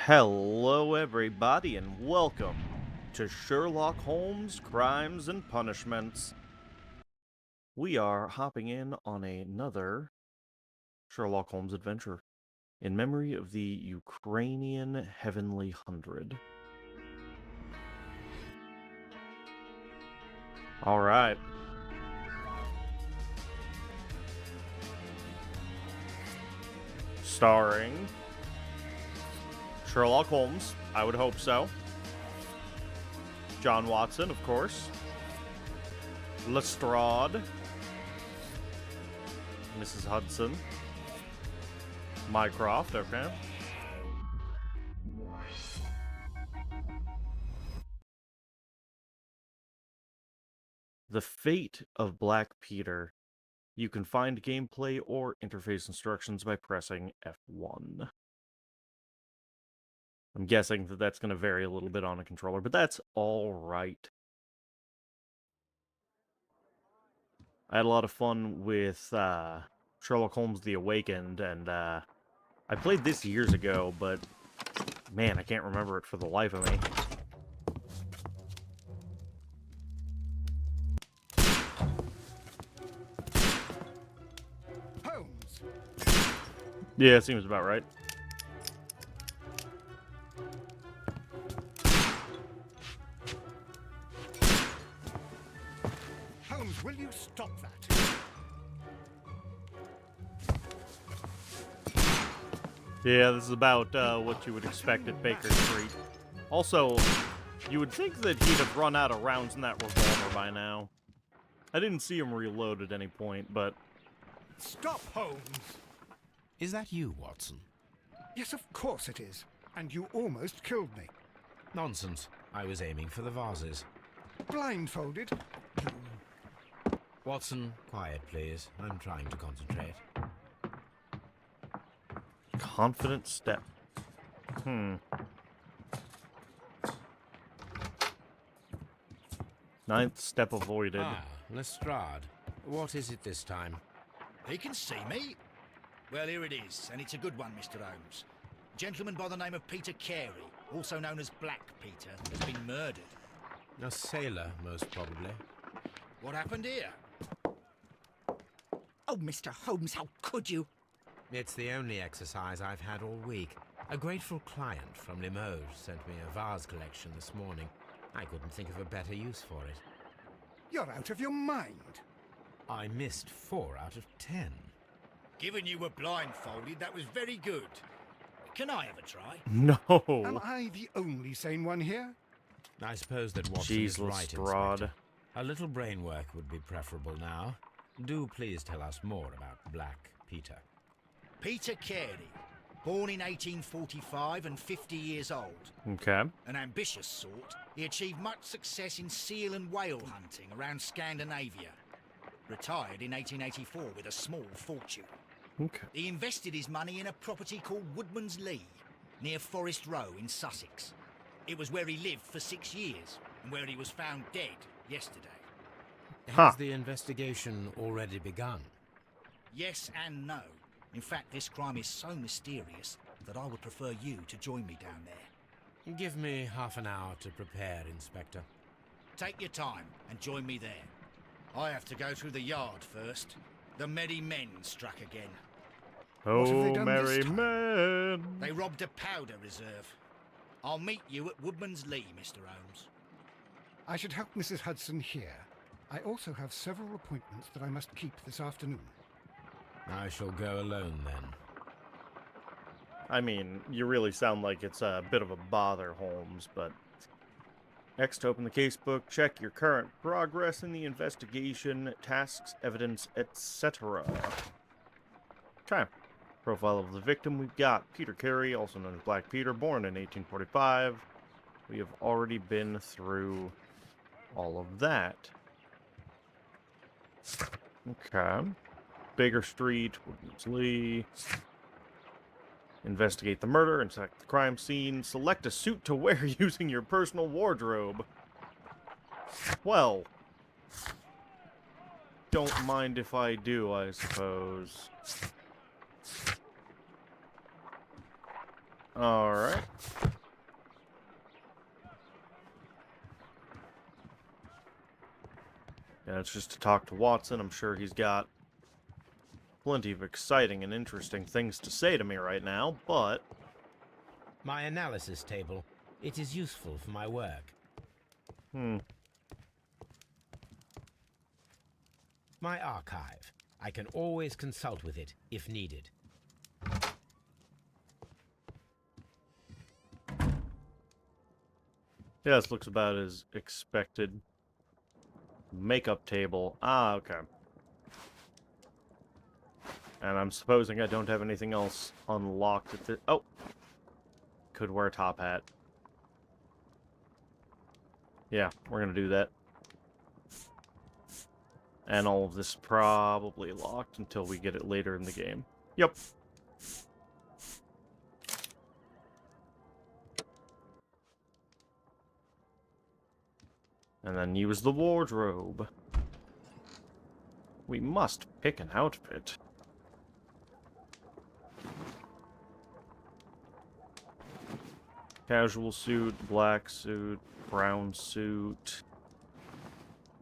Hello, everybody, and welcome to Sherlock Holmes Crimes and Punishments. We are hopping in on another Sherlock Holmes adventure in memory of the Ukrainian Heavenly Hundred. All right. Starring Sherlock Holmes, I would hope so. John Watson, of course. Lestrade. Mrs. Hudson. Mycroft, okay. The Fate of Black Peter. You can find gameplay or interface instructions by pressing F1. I'm guessing that that's going to vary a little bit on a controller, but that's all right. I had a lot of fun with Sherlock Holmes The Awakened, and I played this years ago, but man, I can't remember it for the life of me. Holmes. Yeah, it seems about right. Holmes, will you stop that? Yeah, this is about what you would expect at Baker Street. Also, you would think that he'd have run out of rounds in that revolver by now. I didn't see him reload at any point, but... Stop, Holmes! Is that you, Watson? Yes, of course it is. And you almost killed me. Nonsense. I was aiming for the vases. Blindfolded? Watson, quiet, please. I'm trying to concentrate. Confident step. Ninth step avoided. Ah, Lestrade. What is it this time? He can see me. Well, here it is, and it's a good one, Mr. Holmes. A gentleman by the name of Peter Carey, also known as Black Peter, has been murdered. A sailor, most probably. What happened here? Oh, Mr. Holmes, how could you? It's the only exercise I've had all week. A grateful client from Limoges sent me a vase collection this morning. I couldn't think of a better use for it. You're out of your mind. I missed 4 out of 10. Given you were blindfolded, that was very good. Can I have a try? No. Am I the only sane one here? I suppose that Watson Jeez, is right, Lestrade. Inspector. A little brain work would be preferable now. Do please tell us more about Black Peter. Peter Carey, born in 1845 and 50 years old. Okay. An ambitious sort, he achieved much success in seal and whale hunting around Scandinavia. Retired in 1884 with a small fortune. Okay. He invested his money in a property called Woodman's Lee, near Forest Row in Sussex. It was where he lived for 6 years, and where he was found dead yesterday. Has the investigation already begun? Yes and no. In fact, this crime is so mysterious that I would prefer you to join me down there. Give me half an hour to prepare, Inspector. Take your time and join me there. I have to go through the yard first. The merry men struck again. What have they Oh, done merry this time? men. They robbed a powder reserve. I'll meet you at Woodman's Lee, Mr. Holmes. I should help Mrs. Hudson here. I also have several appointments that I must keep this afternoon. I shall go alone then. I mean, you really sound like it's a bit of a bother, Holmes, but... X to open the casebook, check your current progress in the investigation, tasks, evidence, etc. Okay. Profile of the victim, we've got Peter Carey, also known as Black Peter, born in 1845. We have already been through all of that. Okay. Baker Street, Woodman's Lee. Investigate the murder, inspect the crime scene, select a suit to wear using your personal wardrobe. Well, don't mind if I do, I suppose. Alright. Yeah, it's just to talk to Watson. I'm sure he's got plenty of exciting and interesting things to say to me right now, but... My analysis table. It is useful for my work. My archive. I can always consult with it if needed. Yeah, this looks about as expected. Makeup table. Ah, okay. And I'm supposing I don't have anything else unlocked at the... Oh! Could wear a top hat. Yeah, we're gonna do that. And all of this is probably locked until we get it later in the game. Yep. And then use the wardrobe. We must pick an outfit. Casual suit, black suit, brown suit,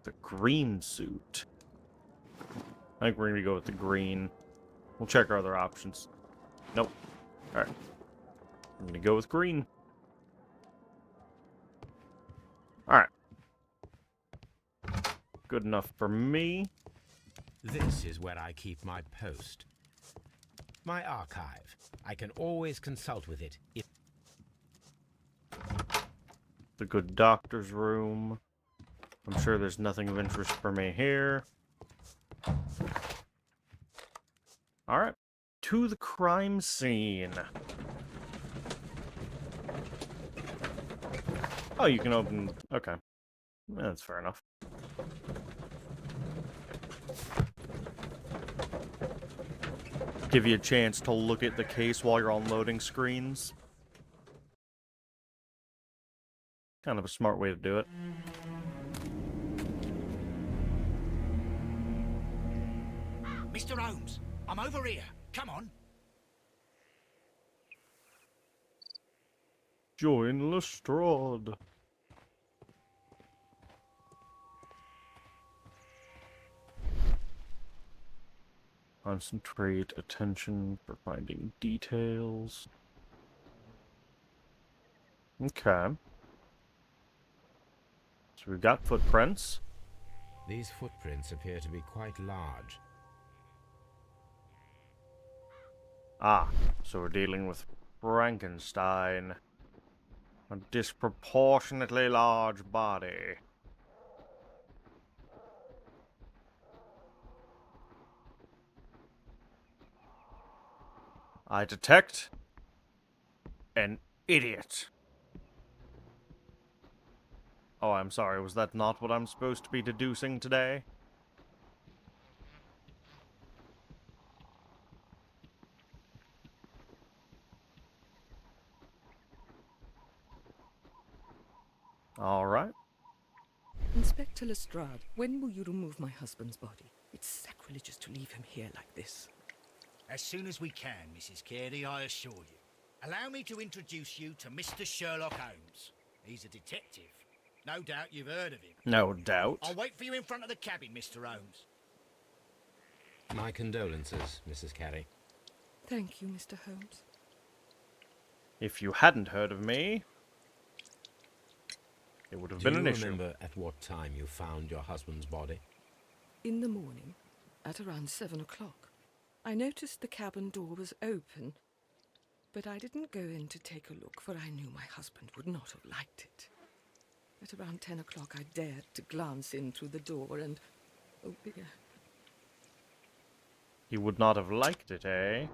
the green suit. I think we're gonna go with the green. We'll check our other options. Nope. Alright. I'm gonna go with green. Alright. Good enough for me. This is where I keep my post. My archive. I can always consult with it if... The good doctor's room. I'm sure there's nothing of interest for me here. Alright. To the crime scene. Oh, you can open... Okay. That's fair enough. Give you a chance to look at the case while you're on loading screens. Kind of a smart way to do it. Mr. Holmes, I'm over here. Come on. Join Lestrade. Concentrate attention for finding details. Okay. So we've got footprints. These footprints appear to be quite large. Ah, so we're dealing with Frankenstein. A disproportionately large body. I detect an idiot. Oh, I'm sorry, was that not what I'm supposed to be deducing today? Alright. Inspector Lestrade, when will you remove my husband's body? It's sacrilegious to leave him here like this. As soon as we can, Mrs. Carey, I assure you. Allow me to introduce you to Mr. Sherlock Holmes. He's a detective. No doubt you've heard of him. No doubt. I'll wait for you in front of the cabin, Mr. Holmes. My condolences, Mrs. Carey. Thank you, Mr. Holmes. If you hadn't heard of me, it would have been an issue. Do you remember at what time you found your husband's body? In the morning, at around 7 o'clock, I noticed the cabin door was open, but I didn't go in to take a look, for I knew my husband would not have liked it. At around 10 o'clock, I dared to glance in through the door and... oh dear. He would not have liked it, eh?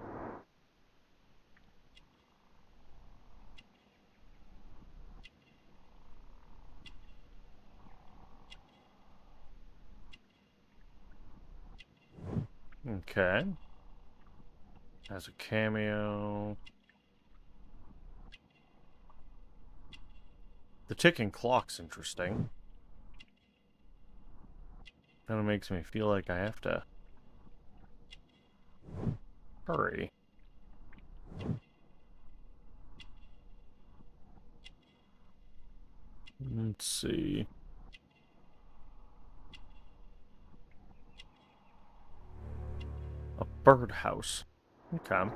Okay. As a cameo. The ticking clock's interesting. Kind of makes me feel like I have to hurry. Let's see. A birdhouse. Okay.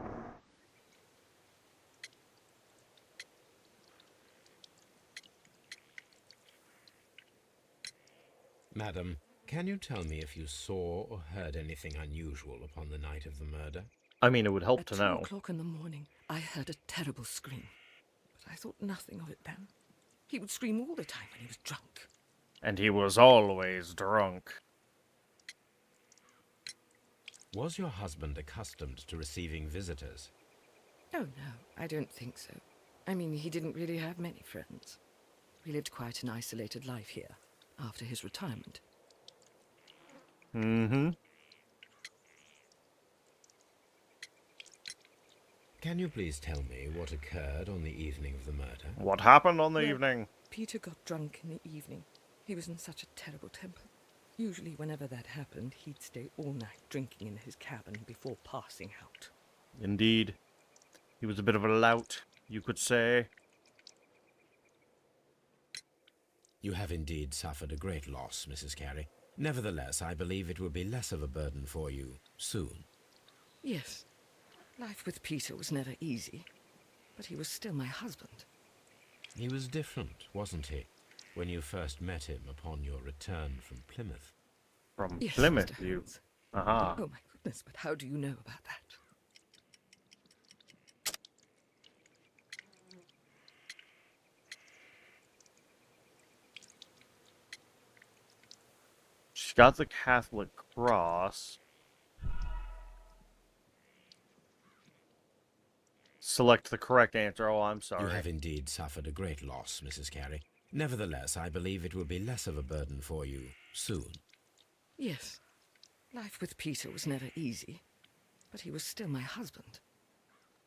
Madam, can you tell me if you saw or heard anything unusual upon the night of the murder? I mean, it would help At to 2 know. o'clock in the morning, I heard a terrible scream, but I thought nothing of it then. He would scream all the time when he was drunk. And he was always drunk. Was your husband accustomed to receiving visitors? Oh, no, I don't think so. I mean, he didn't really have many friends. We lived quite an isolated life here, after his retirement. Mm-hmm. Can you please tell me what occurred on the evening of the murder? What happened on the Well, evening? Peter got drunk in the evening. He was in such a terrible temper. Usually whenever that happened, he'd stay all night drinking in his cabin before passing out. Indeed. He was a bit of a lout, you could say. You have indeed suffered a great loss, Mrs. Carey. Nevertheless, I believe it will be less of a burden for you soon. Yes, life with Peter was never easy, but he was still my husband. He was different, wasn't he, when you first met him upon your return from Plymouth? From Yes, Plymouth, Mr. you... Holmes. Aha. Oh my goodness, but how do you know about that? She's got the Catholic cross. Select the correct answer. Oh, I'm sorry. You have indeed suffered a great loss, Mrs. Carey. Nevertheless, I believe it will be less of a burden for you soon. Yes, life with Peter was never easy, but he was still my husband.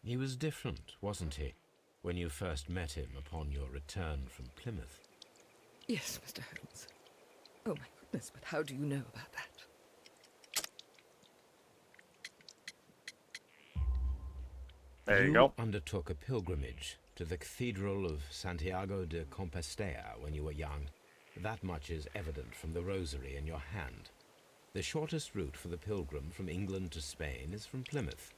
He was different, wasn't he, when you first met him upon your return from Plymouth? Yes, Mr. Holmes. Oh my goodness, but how do you know about that? There you go. Undertook a pilgrimage to the Cathedral of Santiago de Compostela when you were young. That much is evident from the rosary in your hand. The shortest route for the pilgrim from England to Spain is from Plymouth.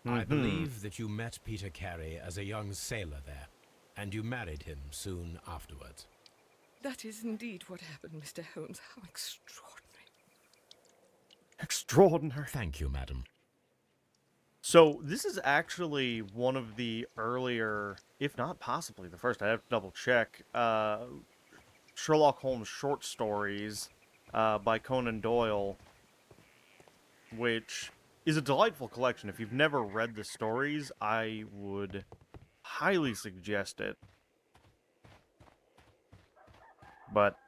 I believe that you met Peter Carey as a young sailor there, and you married him soon afterwards. That is indeed what happened, Mr. Holmes. How extraordinary. Extraordinary. Thank you, madam. So, this is actually one of the earlier, if not possibly the first, I have to double check, Sherlock Holmes short stories by Conan Doyle, which is a delightful collection. If you've never read the stories, I would highly suggest it. But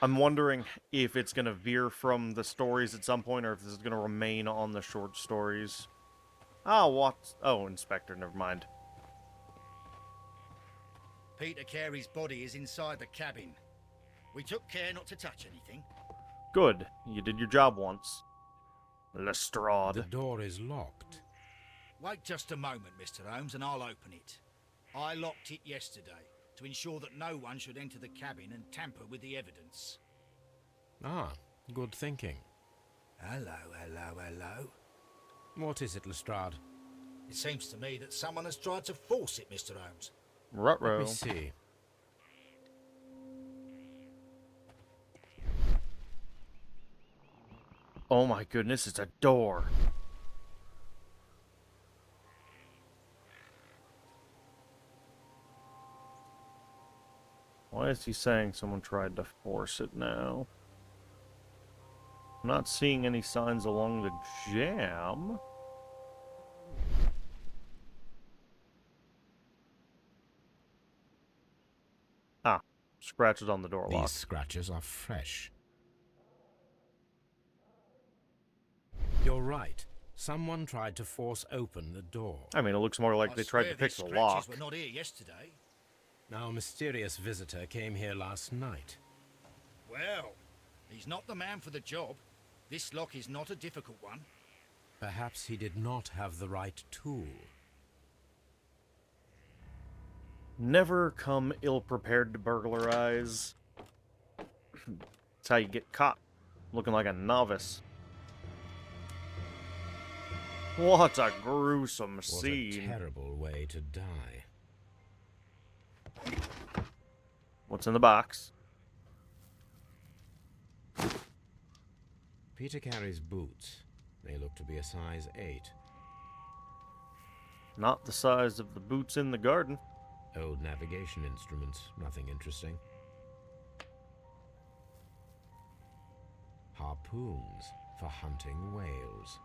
I'm wondering if it's going to veer from the stories at some point, or if this is going to remain on the short stories. Oh, what? Oh, Inspector, never mind. Peter Carey's body is inside the cabin. We took care not to touch anything. Good. You did your job once. The Lestrade. door is locked. Wait just a moment, Mr. Holmes, and I'll open it. I locked it yesterday to ensure that no one should enter the cabin and tamper with the evidence. Ah, good thinking. Hello, hello, hello. What is it, Lestrade? It seems to me that someone has tried to force it, Mr. Holmes. Let Ruh-roh. me see. Oh my goodness, it's a door. Why is he saying someone tried to force it now? I'm not seeing any signs along the jam. Ah, scratches on the door lock. These scratches are fresh. You're right. Someone tried to force open the door. I mean, it looks more like I they tried to swear pick these the lock. scratches were not here yesterday. Now, a mysterious visitor came here last night. Well, he's not the man for the job. This lock is not a difficult one. Perhaps he did not have the right tool. Never come ill-prepared to burglarize. That's how you get caught, looking like a novice. What a gruesome What a scene. terrible way to die. What's in the box? Peter Carey's boots. They look to be a size 8. Not the size of the boots in the garden. Old navigation instruments. Nothing interesting. Harpoons for hunting whales.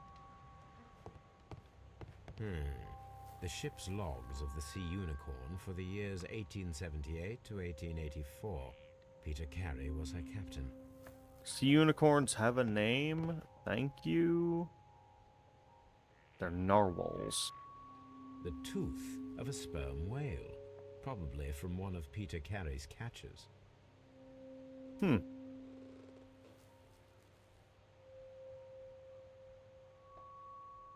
The ship's logs of the Sea Unicorn for the years 1878 to 1884. Peter Carey was her captain. Sea unicorns have a name? Thank you. They're narwhals. The tooth of a sperm whale, probably from one of Peter Carey's catches. Hmm.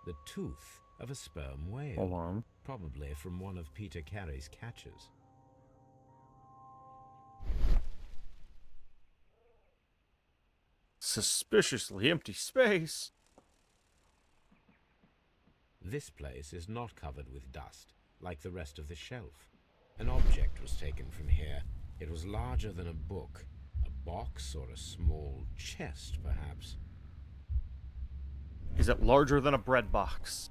The tooth of a sperm whale, Hold on. probably from one of Peter Carey's catches. Suspiciously empty space. This place is not covered with dust, like the rest of the shelf. An object was taken from here. It was larger than a book, a box or a small chest, perhaps. Is it larger than a bread box?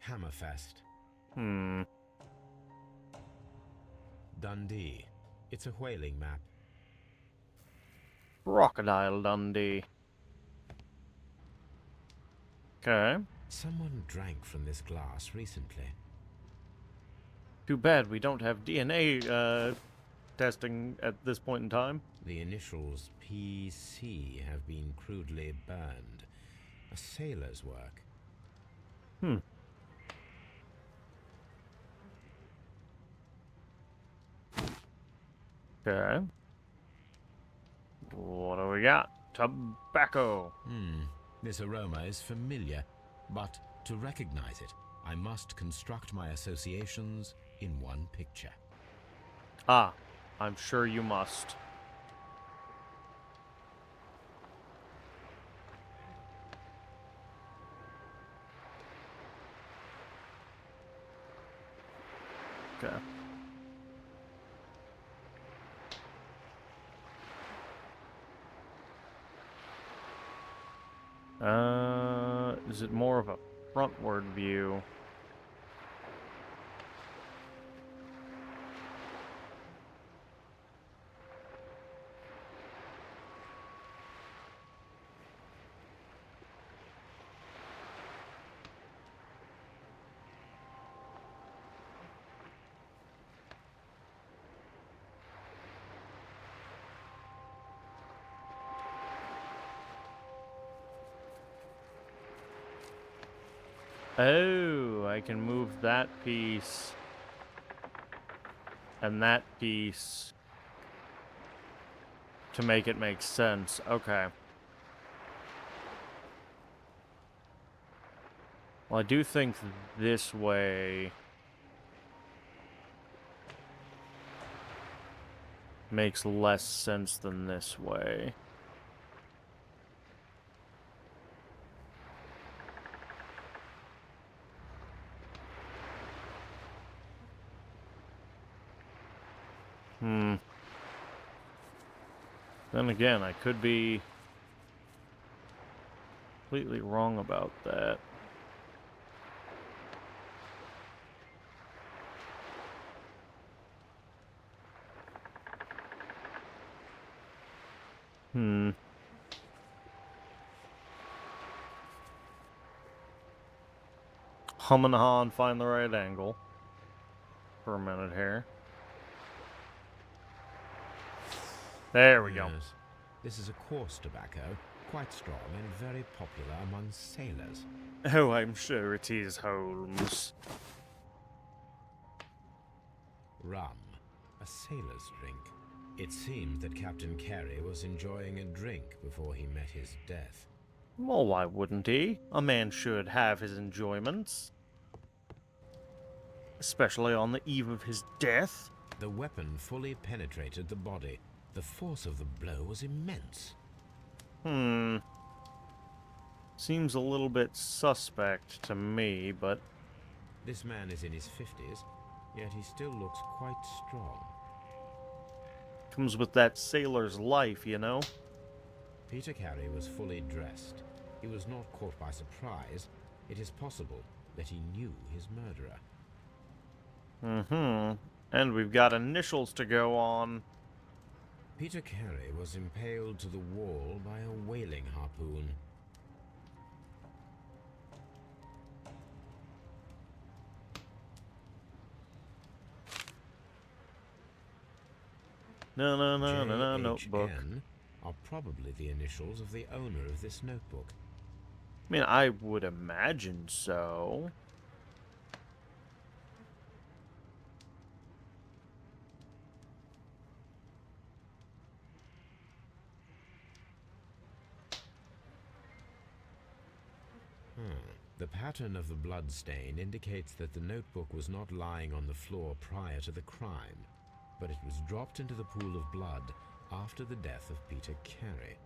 Hammerfest. Dundee. It's a whaling map. Crocodile Dundee. Okay. Someone drank from this glass recently. Too bad we don't have DNA testing at this point in time. The initials PC have been crudely burned. A sailor's work. Okay. What do we got? Tobacco. This aroma is familiar, but to recognize it, I must construct my associations in one picture. Ah, I'm sure you must. Okay. Is it more of a frontward view? Oh, I can move that piece and that piece to make it make sense. Okay. Well, I do think this way makes less sense than this way. Then again, I could be completely wrong about that. Hum and haw and find the right angle for a minute here. There we go. Yes. This is a coarse tobacco, quite strong and very popular among sailors. Oh, I'm sure it is, Holmes. Rum, a sailor's drink. It seemed that Captain Carey was enjoying a drink before he met his death. Well, why wouldn't he? A man should have his enjoyments. Especially on the eve of his death. The weapon fully penetrated the body. The force of the blow was immense. Seems a little bit suspect to me, but... This man is in his 50s, yet he still looks quite strong. Comes with that sailor's life, you know? Peter Carey was fully dressed. He was not caught by surprise. It is possible that he knew his murderer. And we've got initials to go on. Peter Carey was impaled to the wall by a whaling harpoon. No, notebook. JHN are probably the initials of the owner of this notebook. I mean, I would imagine so. The pattern of the blood stain indicates that the notebook was not lying on the floor prior to the crime, but it was dropped into the pool of blood after the death of Peter Carey.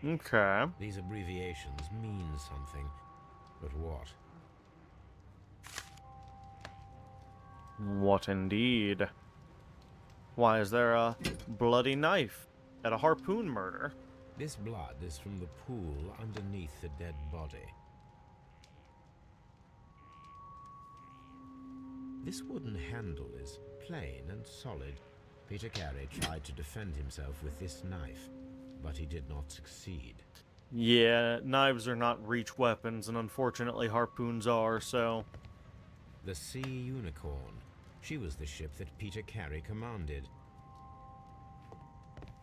Okay. These abbreviations mean something, but what? What indeed? Why is there a bloody knife at a harpoon murder? This blood is from the pool underneath the dead body. This wooden handle is plain and solid. Peter Carey tried to defend himself with this knife, but he did not succeed. Yeah, knives are not reach weapons, and unfortunately harpoons are, so... The Sea Unicorn. She was the ship that Peter Carey commanded.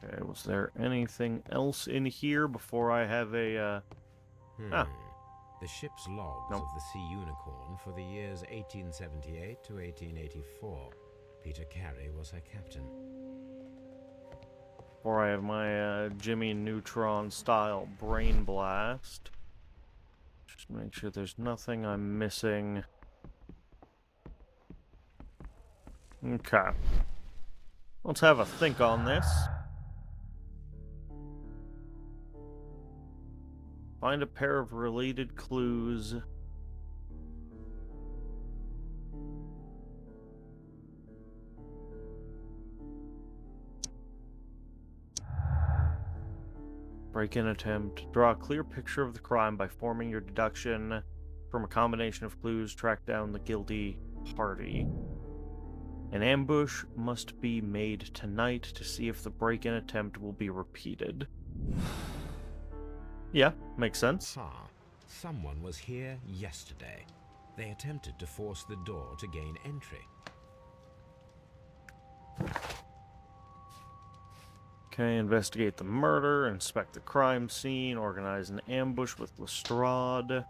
Okay, was there anything else in here before I have a, The ship's logs Nope. of the Sea Unicorn for the years 1878 to 1884. Peter Carey was her captain. Before I have my, Jimmy Neutron style brain blast. Just make sure there's nothing I'm missing. Okay. Let's have a think on this. Find a pair of related clues. Break-in attempt. Draw a clear picture of the crime by forming your deduction from a combination of clues. Track down the guilty party. An ambush must be made tonight to see if the break-in attempt will be repeated. Yeah, makes sense. Someone was here yesterday. They attempted to force the door to gain entry. Okay, investigate the murder, inspect the crime scene, organize an ambush with Lestrade.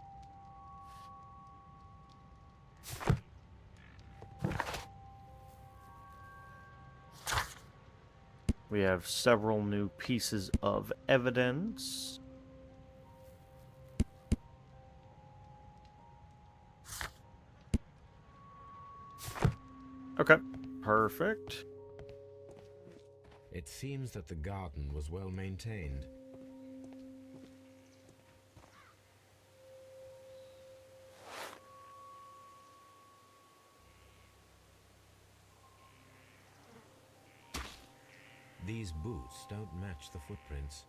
We have several new pieces of evidence. Okay, perfect. It seems that the garden was well maintained. These boots don't match the footprints.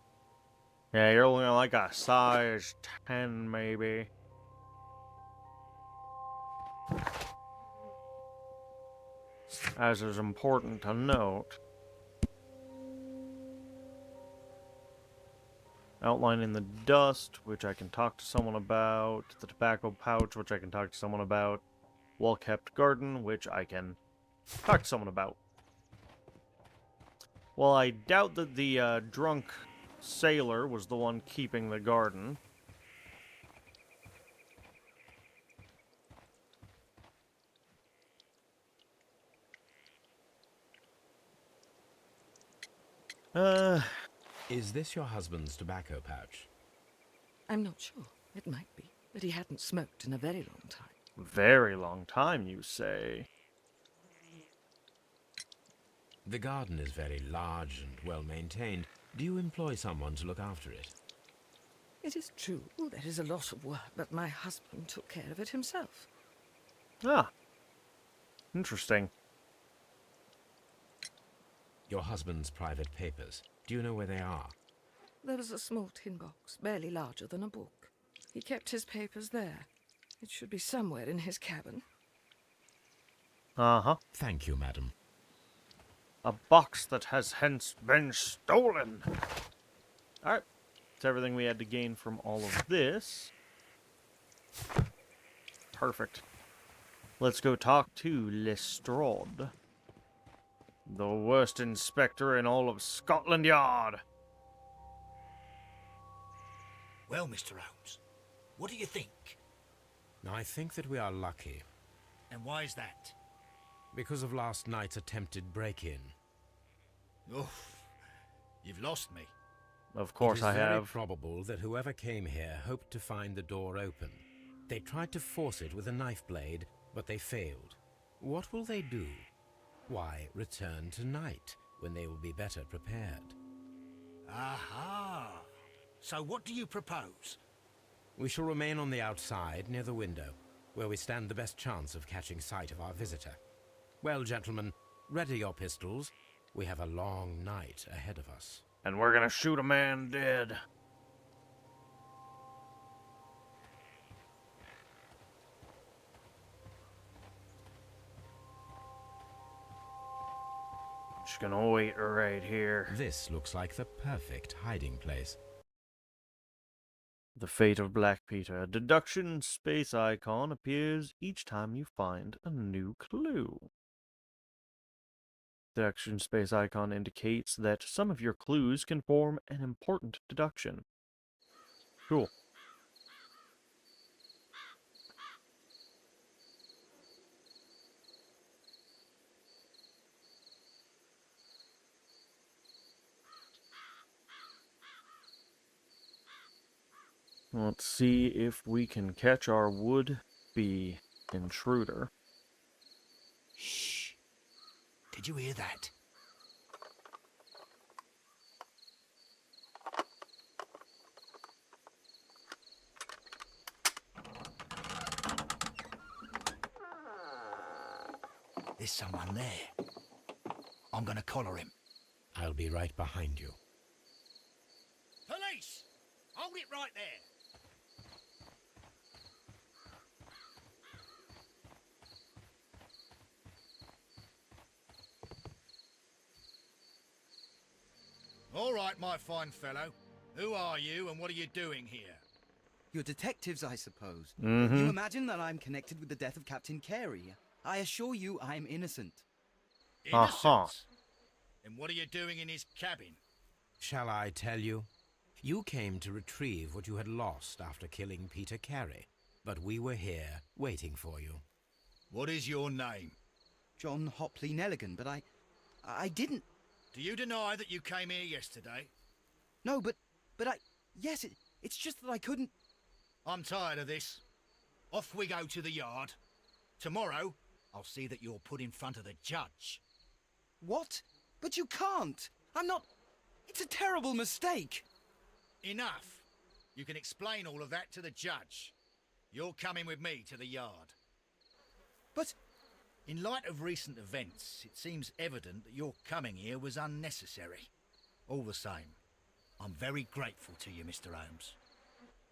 Yeah, you're looking like a size 10, maybe. As is important to note. Outline in the dust, which I can talk to someone about. The tobacco pouch, which I can talk to someone about. Well-kept garden, which I can talk to someone about. Well, I doubt that the drunk sailor was the one keeping the garden. Uh, Is this your husband's tobacco pouch? I'm not sure. It might be, but he hadn't smoked in a very long time. very long time, you say. The garden is very large and well maintained. Do you employ someone to look after it? It is true, there is a lot of work, but my husband took care of it himself. Ah, interesting. Your husband's private papers. Do you know where they are? There was a small tin box, barely larger than a book. He kept his papers there. It should be somewhere in his cabin. Uh-huh. Thank you, madam. A box that has hence been stolen. Alright. That's everything we had to gain from all of this. Perfect. Let's go talk to Lestrade, the worst inspector in all of Scotland Yard. Well, Mr. Holmes, what do you think? I think that we are lucky. And why is that? Because of last night's attempted break-in. Oof, you've lost me. Of course I It is very have. probable that whoever came here hoped to find the door open. They tried to force it with a knife blade, but they failed. What will they do? Why, return tonight, when they will be better prepared. Aha! So what do you propose? We shall remain on the outside, near the window, where we stand the best chance of catching sight of our visitor. Well, gentlemen, ready your pistols. We have a long night ahead of us. And we're gonna shoot a man dead. Just gonna wait right here. This looks like the perfect hiding place. The fate of Black Peter. A deduction space icon appears each time you find a new clue. Deduction space icon indicates that some of your clues can form an important deduction. Cool. Let's see if we can catch our would-be intruder. Shh. Did you hear that? There's someone there. I'm gonna collar him. I'll be right behind you. Police! Hold it right there! All right, my fine fellow. Who are you and what are you doing here? You're detectives, I suppose. Mm-hmm. You imagine that I'm connected with the death of Captain Carey. I assure you I'm innocent. Innocent? Uh-huh. And what are you doing in his cabin? Shall I tell you? You came to retrieve what you had lost after killing Peter Carey, but we were here waiting for you. What is your name? John Hopley Nelligan, but I didn't... Do you deny that you came here yesterday? No, but yes, it's just that I couldn't... I'm tired of this. Off we go to the yard. Tomorrow, I'll see that you're put in front of the judge. What? But you can't. I'm not... It's a terrible mistake. Enough. You can explain all of that to the judge. You're coming with me to the yard. But... In light of recent events, it seems evident that your coming here was unnecessary. All the same, I'm very grateful to you, Mr. Holmes.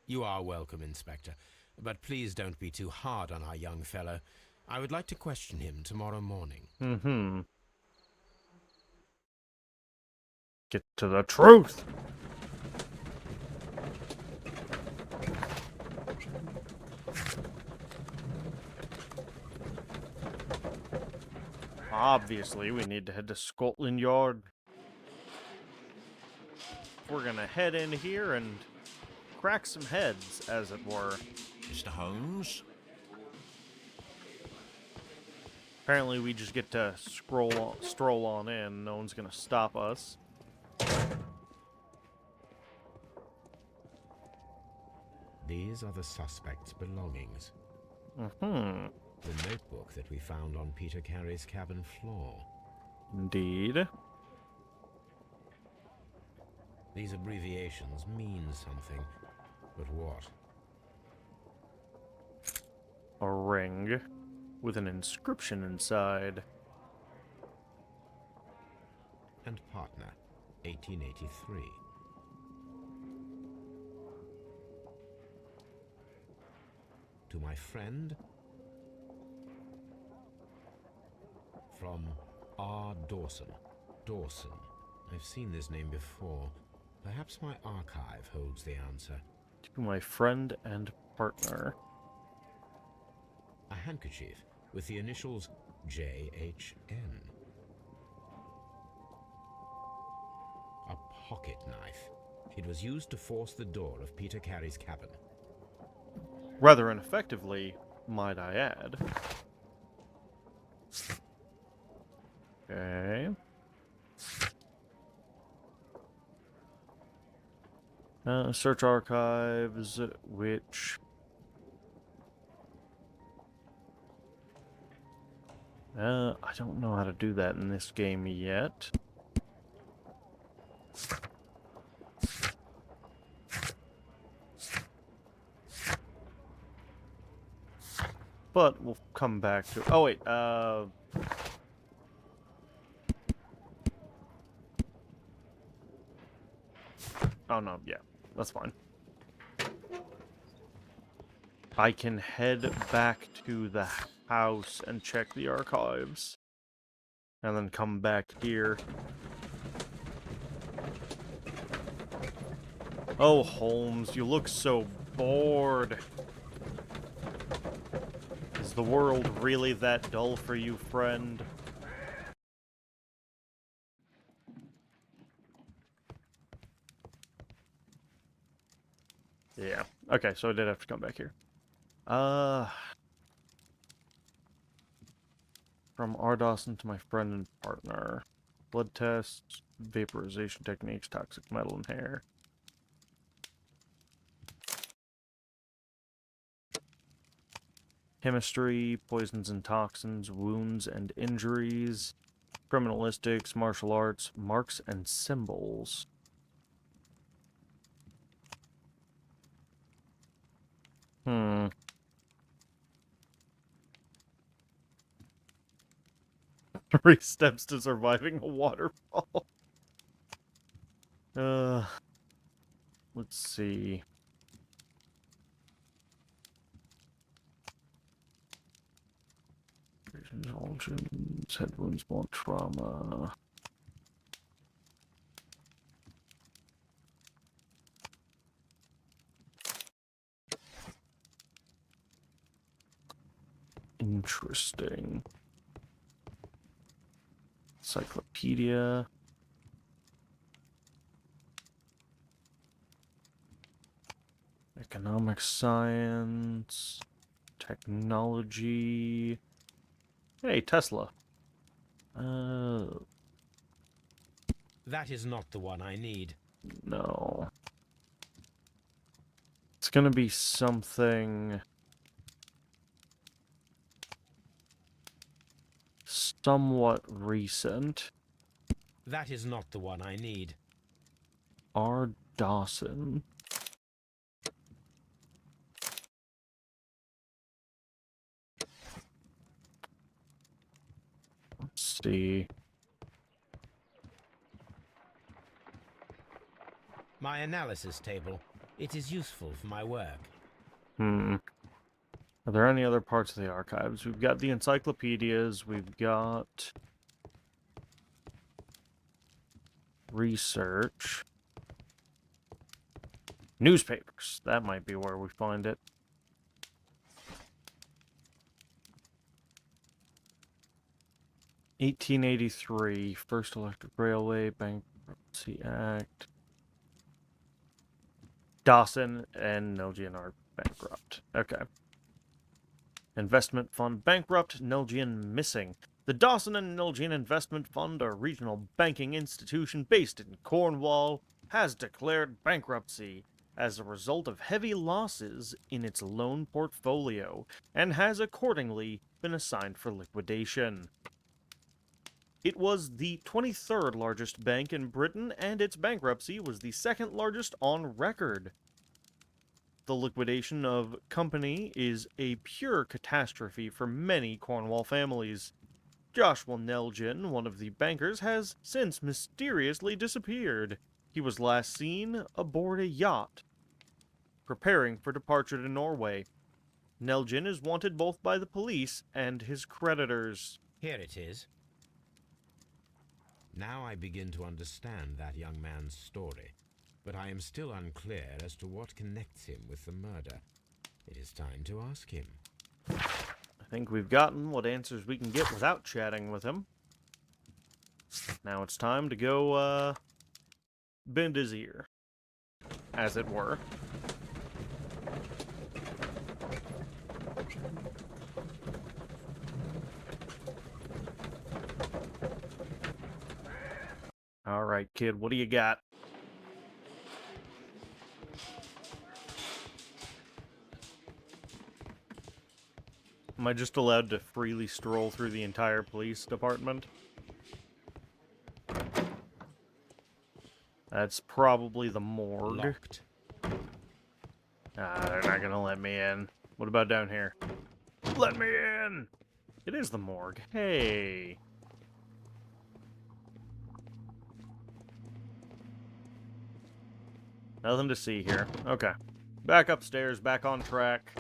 You are welcome, Inspector, but please don't be too hard on our young fellow. I would like to question him tomorrow morning. Mm-hmm. Get to the truth! Obviously, we need to head to Scotland Yard. We're gonna head in here and crack some heads, as it were. Mr. Holmes? Apparently, we just get to stroll on in. No one's gonna stop us. These are the suspect's belongings. Mm-hmm. The notebook that we found on Peter Carey's cabin floor. Indeed. These abbreviations mean something, but what? A ring with an inscription inside. And partner, 1883. To my friend, from R. Dawson. Dawson. I've seen this name before. Perhaps my archive holds the answer. To my friend and partner. A handkerchief with the initials JHN. A pocket knife. It was used to force the door of Peter Carey's cabin. Rather ineffectively, might I add. Okay. Search archives, which... I don't know how to do that in this game yet. But we'll come back to... Oh, wait, Oh, no, yeah. That's fine. I can head back to the house and check the archives. And then come back here. Oh, Holmes, you look so bored. Is the world really that dull for you, friend? Yeah. Okay, so I did have to come back here. From R. Dawson to my friend and partner. Blood tests, vaporization techniques, toxic metal in hair. Chemistry, poisons and toxins, wounds and injuries, criminalistics, martial arts, marks and symbols. Hmm. 3 steps to surviving a waterfall. Let's see. Indulgence, head wounds, blunt trauma. Interesting. Encyclopedia. Economic science. Technology. Hey, Tesla. That is not the one I need. No. It's gonna be something... somewhat recent. That is not the one I need. R. Dawson. Let's see. My analysis table. It is useful for my work. Are there any other parts of the archives? We've got the encyclopedias, we've got research. Newspapers. That might be where we find it. (1883) First Electric Railway Bankruptcy Act. Dawson and Nelgian are bankrupt. Okay. Investment Fund bankrupt, Nelgian missing. The Dawson and Nelgian Investment Fund, a regional banking institution based in Cornwall, has declared bankruptcy. as a result of heavy losses in its loan portfolio and has accordingly been assigned for liquidation. It was the 23rd largest bank in Britain, and its bankruptcy was the second largest on record. The liquidation of company is a pure catastrophe for many Cornwall families. Joshua Nelgin, one of the bankers, has since mysteriously disappeared. He was last seen aboard a yacht, preparing for departure to Norway. Nelgin is wanted both by the police and his creditors. Here it is. Now I begin to understand that young man's story, but I am still unclear as to what connects him with the murder. It is time to ask him. I think we've gotten what answers we can get without chatting with him. Now it's time to go, bend his ear, as it were. Alright, kid, what do you got? Am I just allowed to freely stroll through the entire police department? That's probably the morgue. Locked. Ah, they're not gonna let me in. What about down here? Let me in! It is the morgue. Hey. Nothing to see here. Okay. Back upstairs, back on track.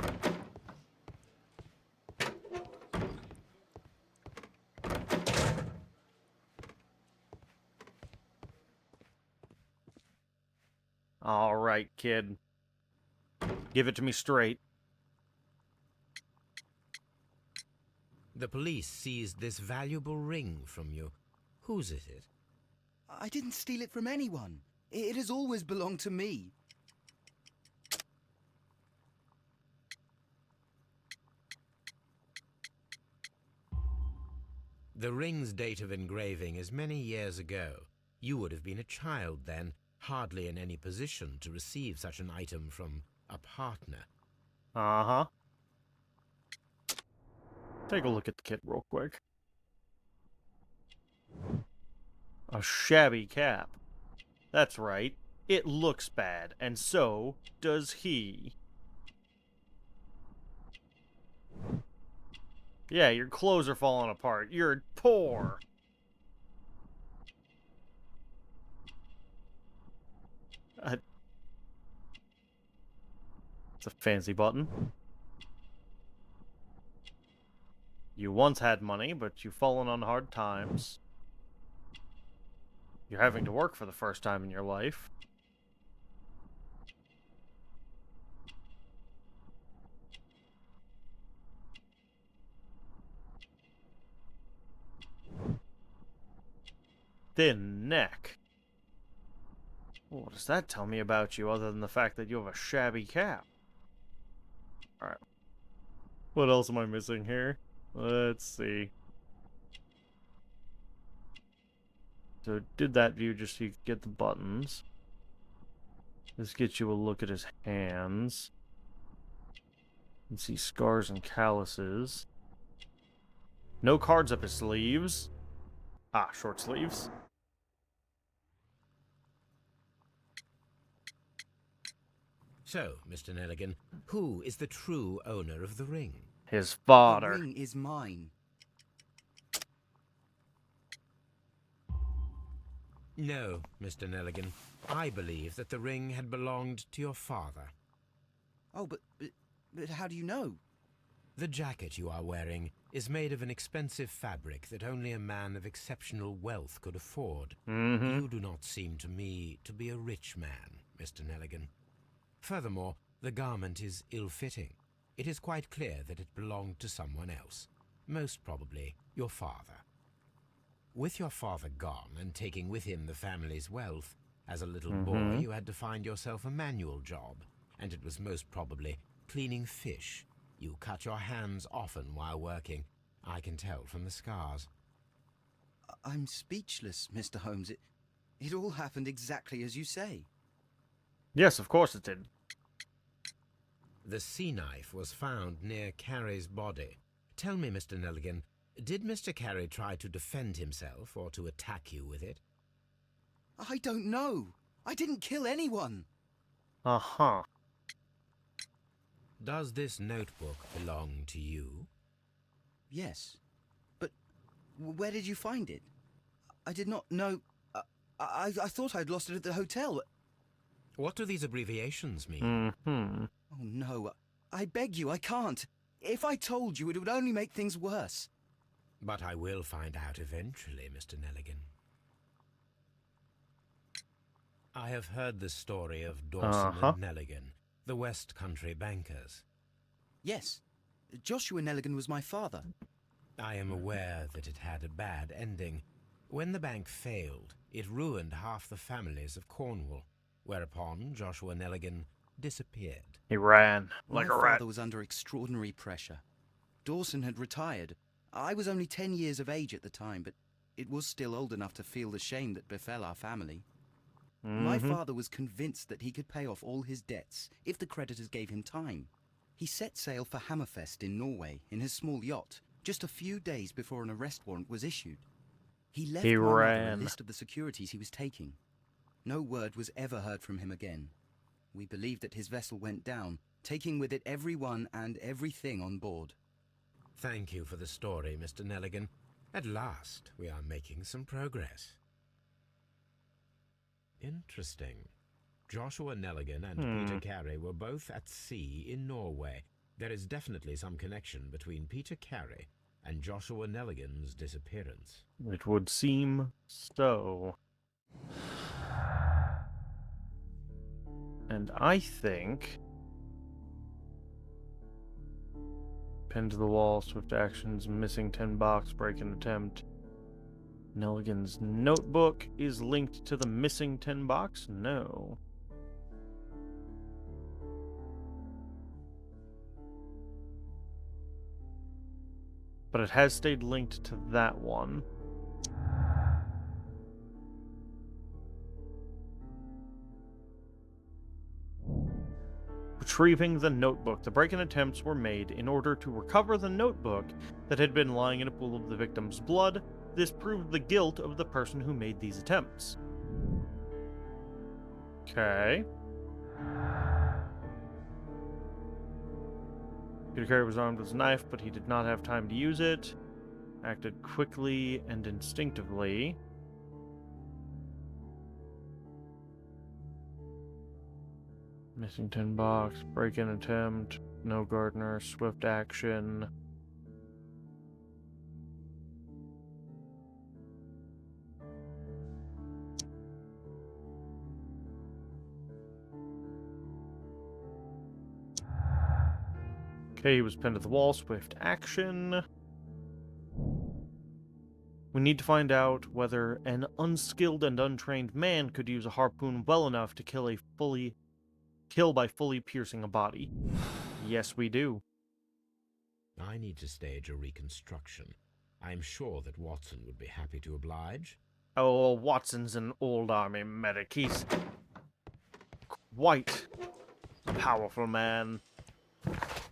Alright, kid. Give it to me straight. The police seized this valuable ring from you. Whose is it? I didn't steal it from anyone. It has always belonged to me. The ring's date of engraving is many years ago. You would have been a child then, hardly in any position to receive such an item from a partner. Uh-huh. Take a look at the kid real quick. A shabby cap. That's right. It looks bad, and so does he. Yeah, your clothes are falling apart. You're poor. It's a fancy button. You once had money, but you've fallen on hard times. You're having to work for the first time in your life. Thin neck. What does that tell me about you other than the fact that you have a shabby cap? Alright. What else am I missing here? Let's see. So did that view just so you could get the buttons. This gets you a look at his hands. You can see scars and calluses. No cards up his sleeves. Ah, short sleeves. So, Mr. Nelligan, who is the true owner of the ring? His The father. ring is mine. No, Mr. Nelligan. I believe that the ring had belonged to your father. Oh, but how do you know? The jacket you are wearing is made of an expensive fabric that only a man of exceptional wealth could afford. Mm-hmm. You do not seem to me to be a rich man, Mr. Nelligan. Furthermore, the garment is ill-fitting. It is quite clear that it belonged to someone else, most probably your father. With your father gone and taking with him the family's wealth, as a little boy you had to find yourself a manual job, and it was most probably cleaning fish. You cut your hands often while working. I can tell from the scars. I'm speechless, Mr. Holmes. It all happened exactly as you say. Yes, of course it did. The sea knife was found near Carey's body. Tell me, Mr. Nelligan, did Mr. Carey try to defend himself or to attack you with it? I don't know. I didn't kill anyone. Uh-huh. Does this notebook belong to you? Yes. But where did you find it? I did not know... I thought I'd lost it at the hotel. What do these abbreviations mean? Mm-hmm. Oh, no. I beg you, I can't. If I told you, it would only make things worse. But I will find out eventually, Mr. Nelligan. I have heard the story of Dawson and Nelligan, the West Country bankers. Yes. Joshua Nelligan was my father. I am aware that it had a bad ending. When the bank failed, it ruined half the families of Cornwall, whereupon Joshua Nelligan disappeared. He ran like my a rat. father was under extraordinary pressure. Dawson had retired. I was only 10 years of age at the time, but it was still old enough to feel the shame that befell our family. My father was convinced that he could pay off all his debts if the creditors gave him time. He set sail for Hammerfest in Norway in his small yacht just a few days before an arrest warrant was issued. He left my mother a list of the securities he was taking. No word was ever heard from him again. We believe that his vessel went down, taking with it everyone and everything on board. Thank you for the story, Mr. Nelligan. At last, we are making some progress. Interesting. Joshua Nelligan and Peter Carey were both at sea in Norway. There is definitely some connection between Peter Carey and Joshua Nelligan's disappearance. It would seem so. And I think... Pinned to the wall, swift actions, missing 10 box, break-in attempt. Nelligan's notebook is linked to the missing 10 box? No. But it has stayed linked to that one. Retrieving the notebook. The break-in attempts were made in order to recover the notebook that had been lying in a pool of the victim's blood. This proved the guilt of the person who made these attempts. Okay. Peter Carey was armed with a knife, but he did not have time to use it. Acted quickly and instinctively. Missing 10 box, break-in attempt, no gardener, swift action. Okay, he was pinned to the wall, swift action. We need to find out whether an unskilled and untrained man could use a harpoon well enough to kill by fully piercing a body. Yes, we do. I need to stage a reconstruction. I am sure that Watson would be happy to oblige. Oh, Watson's an old army medic. He's quite a powerful man.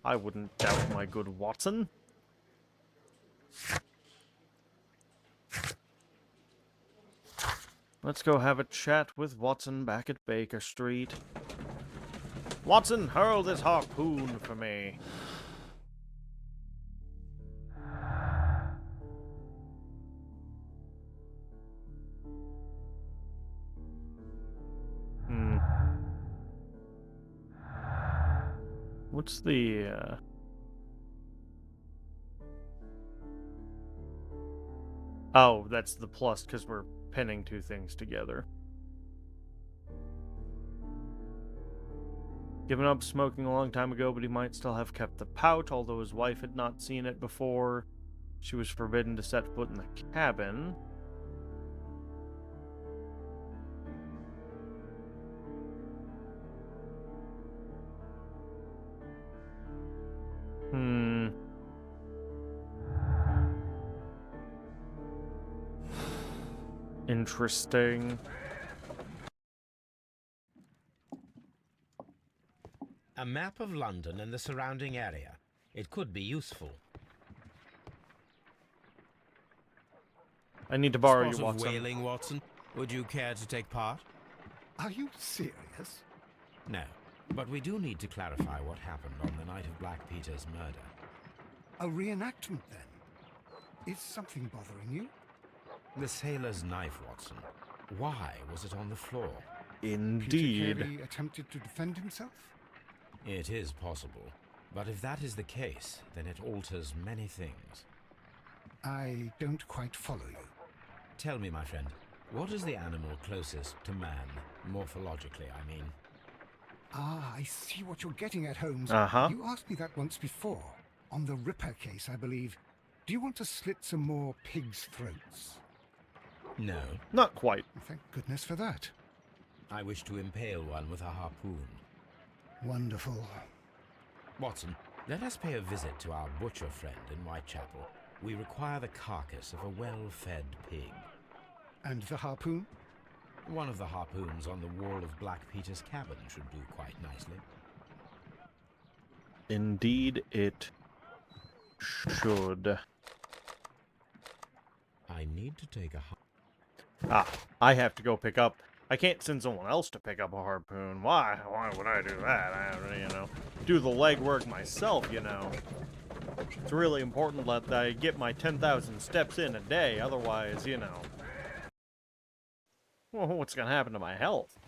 I wouldn't doubt my good Watson. Let's go have a chat with Watson back at Baker Street. Watson, hurl this harpoon for me. What's the, Oh, that's the plus, because we're pinning two things together. Given up smoking a long time ago, but he might still have kept the pouch, although his wife had not seen it before. She was forbidden to set foot in the cabin. Interesting. A map of London and the surrounding area. It could be useful. I need to borrow you, Spot of Watson. whaling, Watson. Would you care to take part? Are you serious? No, but we do need to clarify what happened on the night of Black Peter's murder. A reenactment, then? Is something bothering you? The sailor's knife, Watson. Why was it on the floor? Indeed. Peter Carey attempted to defend himself? It is possible. But if that is the case, then it alters many things. I don't quite follow you. Tell me, my friend, what is the animal closest to man, morphologically, I mean? Ah, I see what you're getting at, Holmes. Uh-huh. You asked me that once before. On the Ripper case, I believe. Do you want to slit some more pigs' throats? No. Not quite. Thank goodness for that. I wish to impale one with a harpoon. Wonderful. Watson, let us pay a visit to our butcher friend in Whitechapel. We require the carcass of a well-fed pig. And the harpoon? One of the harpoons on the wall of Black Peter's cabin should do quite nicely. Indeed, it should. I need to take a I have to go pick up. I can't send someone else to pick up a harpoon. Why? Why would I do that? I, do the legwork myself, It's really important that I get my 10,000 steps in a day. Otherwise, well, what's going to happen to my health?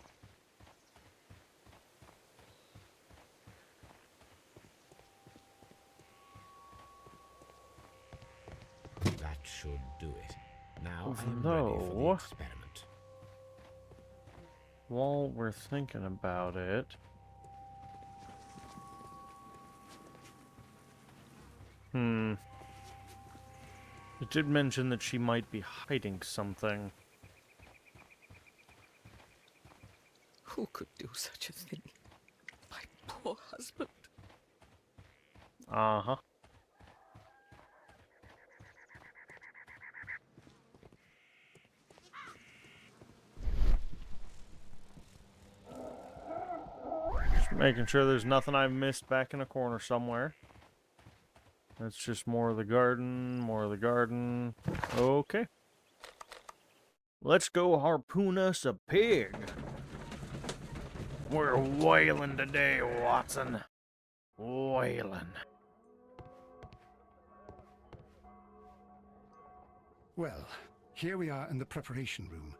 That should do it. Now I am ready for the experiment. While we're thinking about it... It did mention that she might be hiding something. Who could do such a thing? My poor husband. Uh-huh. Just making sure there's nothing I've missed back in a corner somewhere. That's just more of the garden, more of the garden. Okay. Let's go harpoon us a pig. We're whaling today, Watson. Whaling. Well, here we are in the preparation room.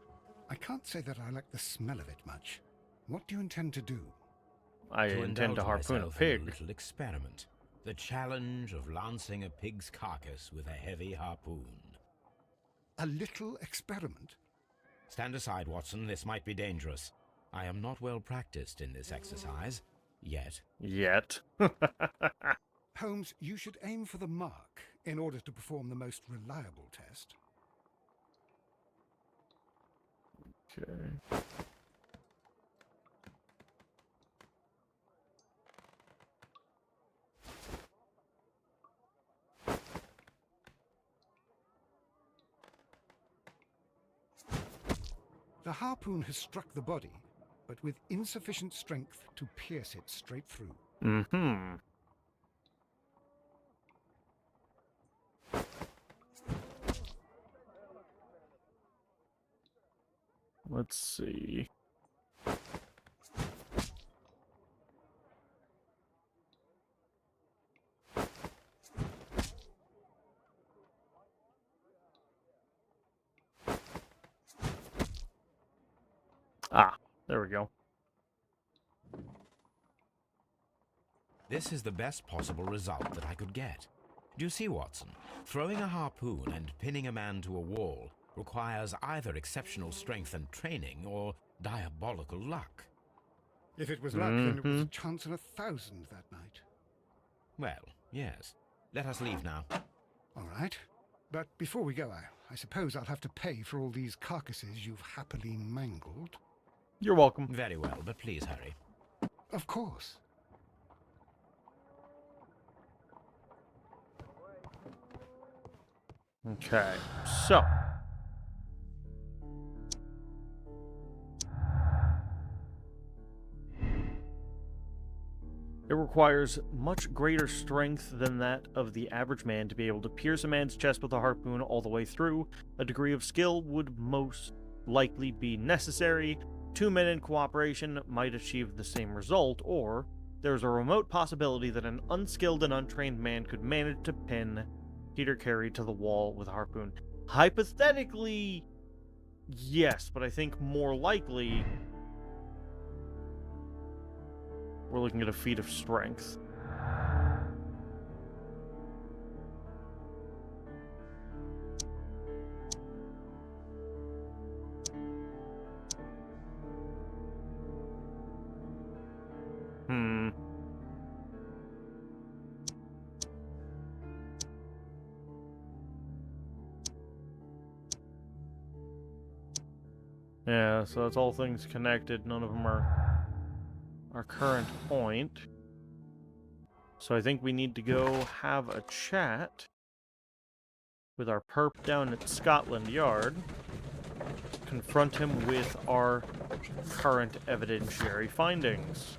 I can't say that I like the smell of it much. What do you intend to do? I intend to harpoon a myself in pig. little experiment. The challenge of lancing a pig's carcass with a heavy harpoon. A little experiment? Stand aside, Watson. This might be dangerous. I am not well practiced in this exercise. Yet. Yet. Holmes, you should aim for the mark in order to perform the most reliable test. Okay. The harpoon has struck the body, but with insufficient strength to pierce it straight through. Mm-hmm. Let's see. Ah, there we go. This is the best possible result that I could get. Do you see, Watson? Throwing a harpoon and pinning a man to a wall requires either exceptional strength and training or diabolical luck. If it was luck, then it was a chance in 1,000 that night. Well, yes. Let us leave now. All right. But before we go, I suppose I'll have to pay for all these carcasses you've happily mangled. You're welcome. Very well, but please hurry. Of course. Okay, so. It requires much greater strength than that of the average man to be able to pierce a man's chest with a harpoon all the way through. A degree of skill would most likely be necessary. 2 men in cooperation might achieve the same result, or there's a remote possibility that an unskilled and untrained man could manage to pin Peter Carey to the wall with a harpoon. Hypothetically, yes, but I think more likely we're looking at a feat of strength. Yeah, so that's all things connected. None of them are our current point. So I think we need to go have a chat with our perp down at Scotland Yard. Confront him with our current evidentiary findings.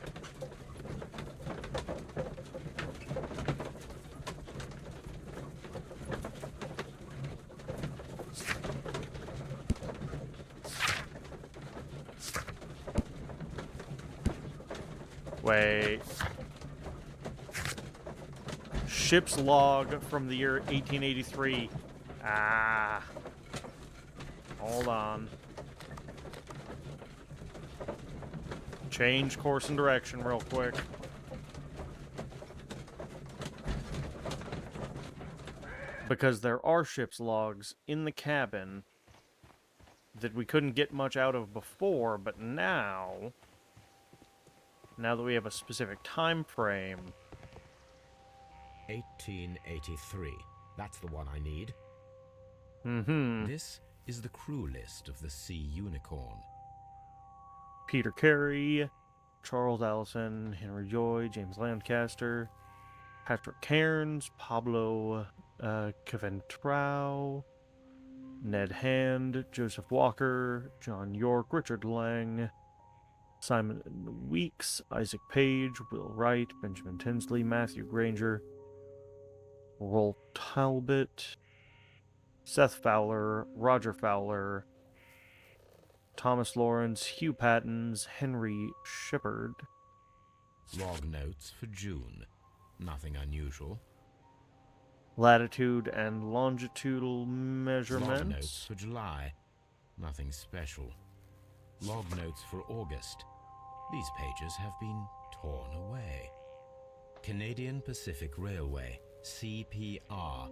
Wait. Ship's log from the year 1883. Ah. Hold on. Change course and direction real quick. Because there are ship's logs in the cabin that we couldn't get much out of before, but now that we have a specific time frame. 1883. That's the one I need. Mm-hmm. This is the crew list of the Sea Unicorn. Peter Carey, Charles Allison, Henry Joy, James Lancaster, Patrick Cairns, Pablo Caventrao, Ned Hand, Joseph Walker, John York, Richard Lang, Simon Weeks, Isaac Page, Will Wright, Benjamin Tinsley, Matthew Granger, Rolf Talbot, Seth Fowler, Roger Fowler, Thomas Lawrence, Hugh Pattons, Henry Shepard. Log notes for June. Nothing unusual. Latitude and longitudinal measurements. Log notes for July. Nothing special. Log notes for August. These pages have been torn away. Canadian Pacific Railway, CPR.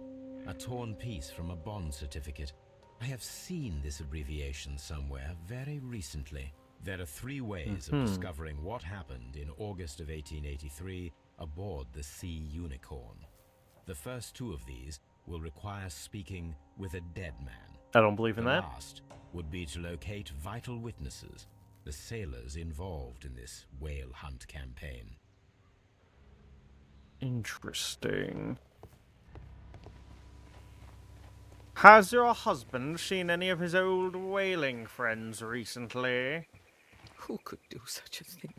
A torn piece from a bond certificate. I have seen this abbreviation somewhere very recently. There are 3 ways of discovering what happened in August of 1883 aboard the Sea Unicorn. The first 2 of these will require speaking with a dead man. I don't believe in The that. last would be to locate vital witnesses, the sailors involved in this whale hunt campaign. Interesting. Has your husband seen any of his old whaling friends recently? Who could do such a thing?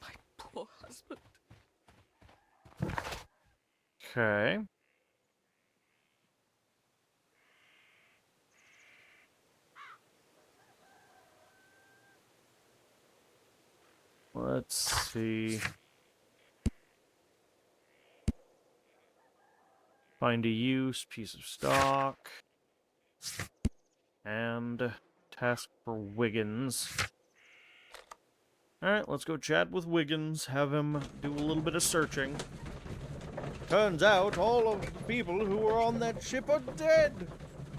My poor husband. Okay. Let's see. Find a use, piece of stock. And task for Wiggins. Alright, let's go chat with Wiggins, have him do a little bit of searching. Turns out all of the people who were on that ship are dead.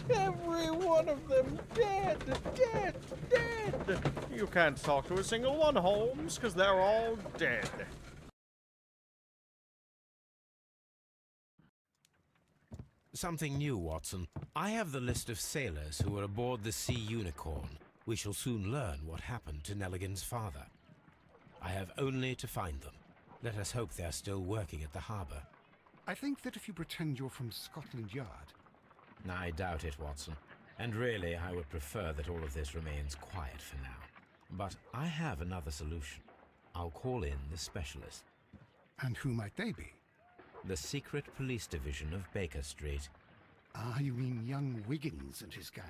Every one of them dead, dead, dead. You can't talk to a single one, Holmes, because they're all dead. Something new, Watson. I have the list of sailors who were aboard the Sea Unicorn. We shall soon learn what happened to Nelligan's father. I have only to find them. Let us hope they are still working at the harbour. I think that if you pretend you're from Scotland Yard... I doubt it, Watson. And really, I would prefer that all of this remains quiet for now. But I have another solution. I'll call in the specialist. And who might they be? The secret police division of Baker Street. Ah, you mean young Wiggins and his gang?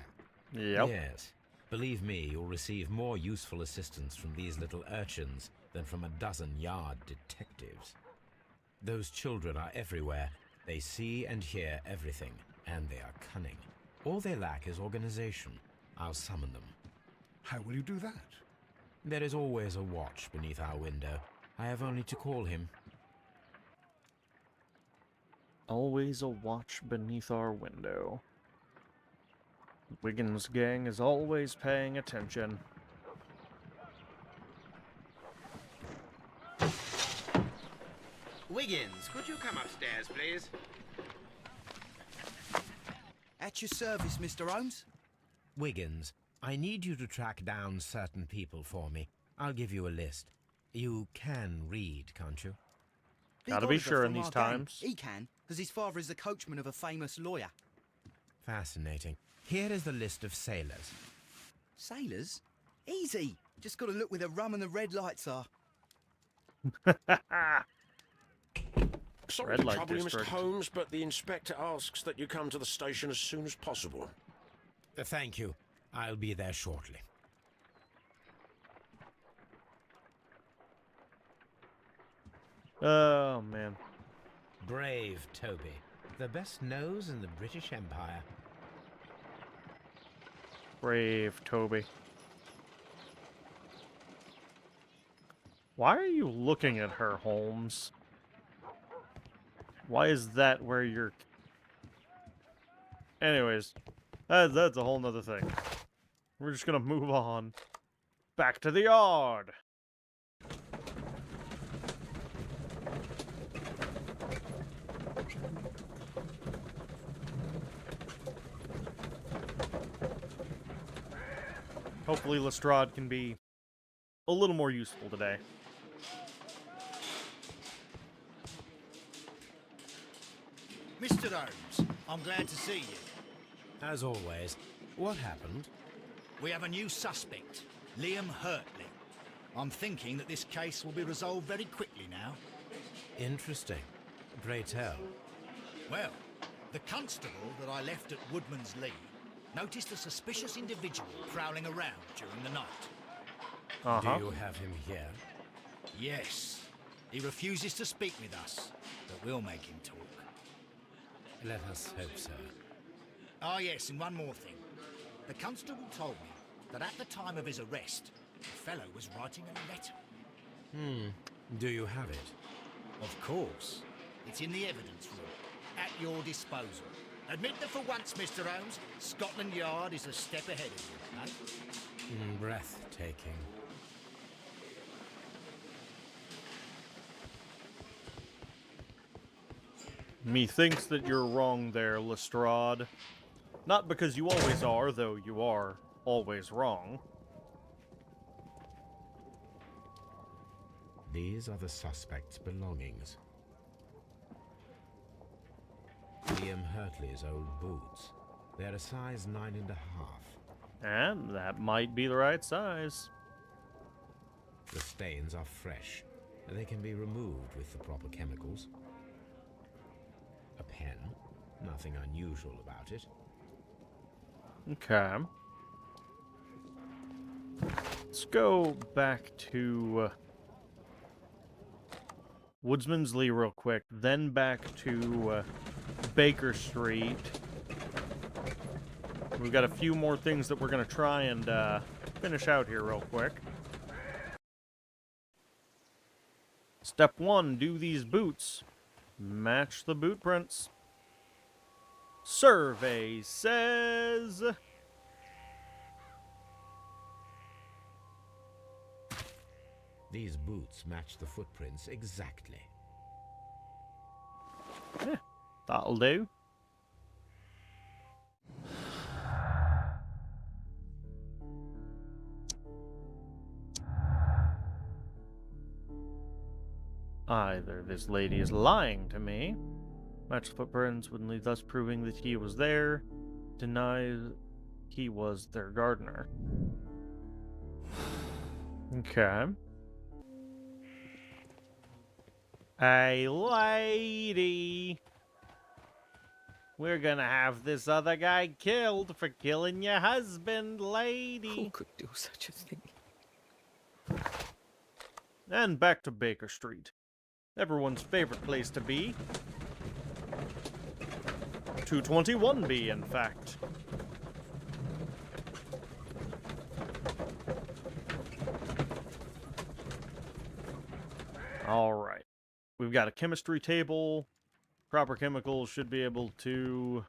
Yep. Yes. Believe me, you'll receive more useful assistance from these little urchins than from a dozen yard detectives. Those children are everywhere. They see and hear everything, and they are cunning. All they lack is organization. I'll summon them. How will you do that? There is always a watch beneath our window. I have only to call him. Always a watch beneath our window. Wiggins' gang is always paying attention. Wiggins, could you come upstairs, please? At your service, Mr. Holmes. Wiggins, I need you to track down certain people for me. I'll give you a list. You can read, can't you? Big Gotta be Oliver sure in from these our gang. times. He can, because his father is the coachman of a famous lawyer. Fascinating. Here is the list of sailors. Sailors? Easy. Just got to look where the rum and the red lights are. Sorry Red to light trouble you, Mr. district. Holmes, but the inspector asks that you come to the station as soon as possible. Thank you. I'll be there shortly. Oh, man. Brave Toby. The best nose in the British Empire. Brave Toby. Why are you looking at her, Holmes? Why is that where you're... Anyways, that's a whole nother thing. We're just gonna move on. Back to the yard! Hopefully Lestrade can be a little more useful today. Mr. Holmes, I'm glad to see you. As always. What happened? We have a new suspect, Liam Hurtley. I'm thinking that this case will be resolved very quickly now. Interesting. Pray tell. Well, the constable that I left at Woodman's Lee noticed a suspicious individual prowling around during the night. Uh-huh. Do you have him here? Yes, he refuses to speak with us, but we'll make him talk. Let us hope so. Ah, yes, and one more thing. The constable told me that at the time of his arrest, the fellow was writing a letter. Do you have it? Of course. It's in the evidence room, at your disposal. Admit that for once, Mr. Holmes, Scotland Yard is a step ahead of you, eh? Breathtaking. Methinks that you're wrong there, Lestrade. Not because you always are, though you are always wrong. These are the suspect's belongings. Liam Hurtley's old boots. They're a size 9.5. And that might be the right size. The stains are fresh. They can be removed with the proper chemicals. A pen. Nothing unusual about it. Okay. Let's go back to Woodsman's Lee real quick, then back to Baker Street. We've got a few more things that we're going to try and finish out here real quick. Step 1, do these boots. Match the boot prints. Survey says... These boots match the footprints exactly. That'll do. Either this lady is lying to me, match the footprints wouldn't leave, thus proving that he was there, denies he was their gardener. Okay. Hey, lady. We're gonna have this other guy killed for killing your husband, Who lady. could do such a thing? And back to Baker Street. Everyone's favorite place to be. 221B, in fact. Alright. We've got a chemistry table. Proper chemicals should be able to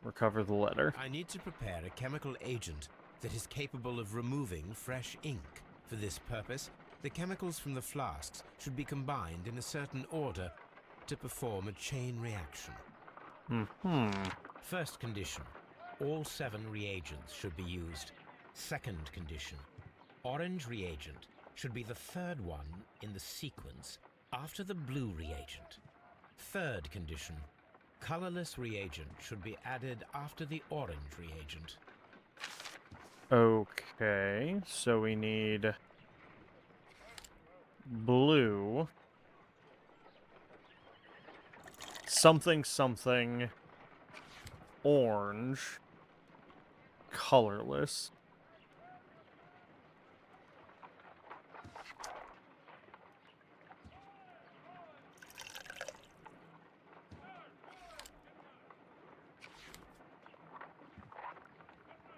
recover the letter. I need to prepare a chemical agent that is capable of removing fresh ink. For this purpose, the chemicals from the flasks should be combined in a certain order to perform a chain reaction. First condition, all 7 reagents should be used. Second condition, orange reagent should be the 3rd one in the sequence after the blue reagent. Third condition, colorless reagent should be added after the orange reagent. Okay, so we need blue, something, something, orange, colorless.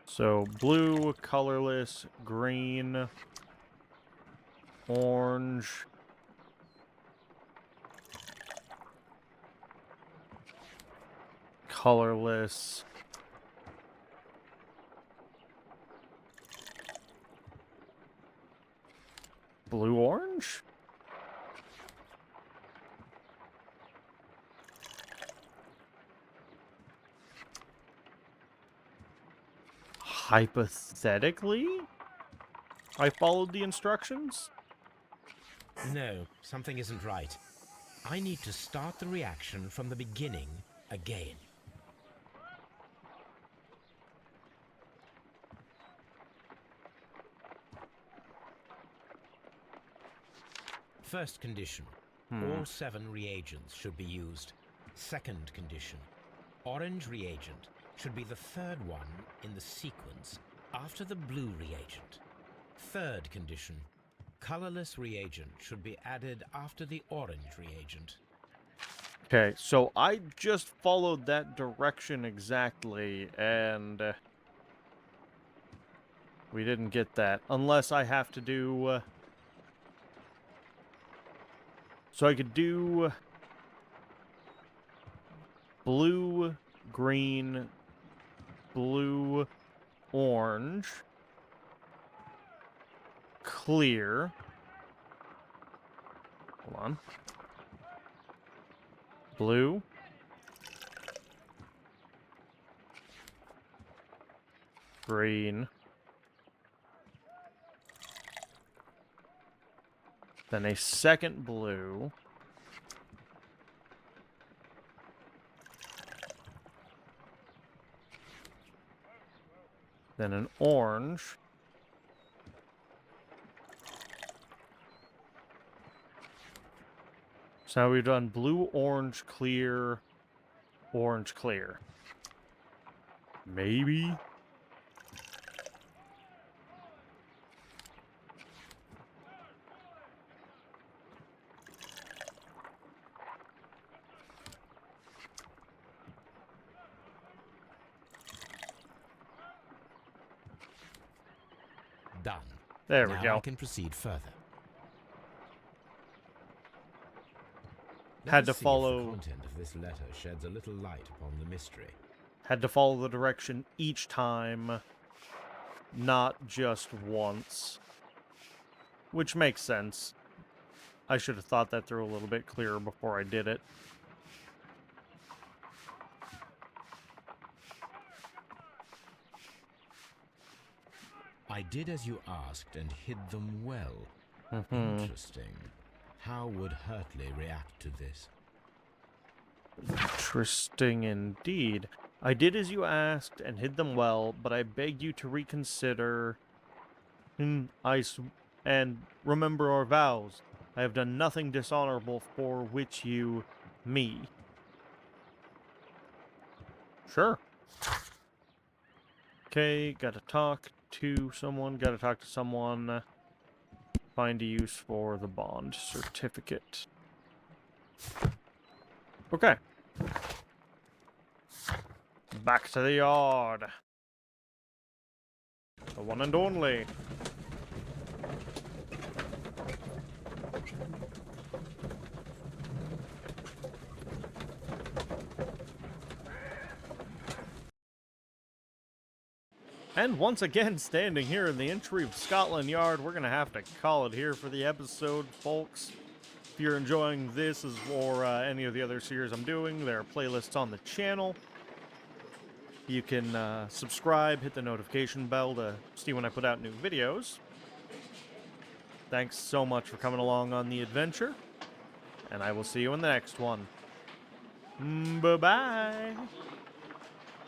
So blue, colorless, green, orange, colorless, blue, orange? Hypothetically, I followed the instructions? No, something isn't right. I need to start the reaction from the beginning again. First condition, all 7 reagents should be used. Second condition, orange reagent should be the 3rd one in the sequence after the blue reagent. Third condition, colorless reagent should be added after the orange reagent. Okay, so I just followed that direction exactly, and we didn't get that. Unless I have to do... so I could do blue, green, blue, orange, clear. Hold on. Blue. Green. Then a second blue. Then an orange. So now we've done blue, orange, clear, orange, clear. Maybe? Done. There we Now go. I can proceed further. Let Had us to see follow- if the content of this letter sheds a little light upon the mystery. Had to follow the direction each time, not just once. Which makes sense. I should have thought that through a little bit clearer before I did it. I did as you asked and hid them well. Interesting. How would Hurtley react to this? Interesting indeed. I did as you asked and hid them well, but I beg you to reconsider. And remember our vows. I have done nothing dishonorable for which you me. Sure. Okay, gotta talk to someone, gotta talk to someone. Find a use for the bond certificate. Okay. Back to the yard. The one and only. And once again, standing here in the entry of Scotland Yard, we're going to have to call it here for the episode, folks. If you're enjoying this or any of the other series I'm doing, there are playlists on the channel. You can subscribe, hit the notification bell to see when I put out new videos. Thanks so much for coming along on the adventure, and I will see you in the next one. Bye-bye!